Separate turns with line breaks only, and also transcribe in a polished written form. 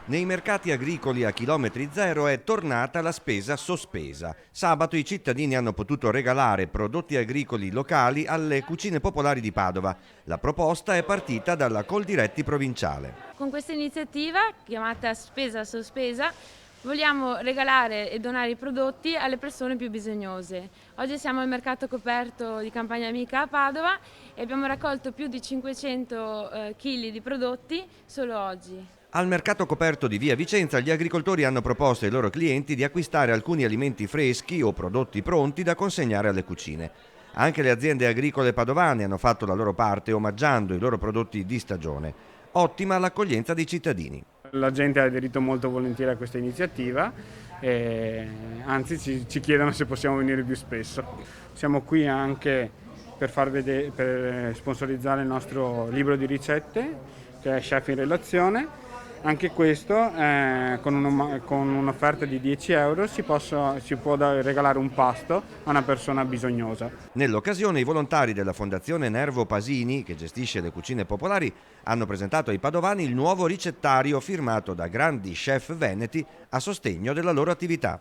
Nei mercati agricoli a chilometri zero è tornata la spesa sospesa. Sabato i cittadini hanno potuto regalare prodotti agricoli locali alle cucine popolari di Padova. La proposta è partita dalla Coldiretti provinciale.
Con questa iniziativa, chiamata Spesa Sospesa, vogliamo regalare e donare i prodotti alle persone più bisognose. Oggi siamo al mercato coperto di Campagna Amica a Padova e abbiamo raccolto più di 500 kg di prodotti solo oggi.
Al mercato coperto di Via Vicenza gli agricoltori hanno proposto ai loro clienti di acquistare alcuni alimenti freschi o prodotti pronti da consegnare alle cucine. Anche le aziende agricole padovane hanno fatto la loro parte omaggiando i loro prodotti di stagione. Ottima l'accoglienza dei cittadini.
La gente ha aderito molto volentieri a questa iniziativa e anzi ci chiedono se possiamo venire più spesso. Siamo qui anche per sponsorizzare il nostro libro di ricette che è Chef in Relazione. Anche questo con un'offerta di 10 euro si può regalare un pasto a una persona bisognosa.
Nell'occasione i volontari della Fondazione Nervo Pasini, che gestisce le cucine popolari, hanno presentato ai padovani il nuovo ricettario firmato da grandi chef veneti a sostegno della loro attività.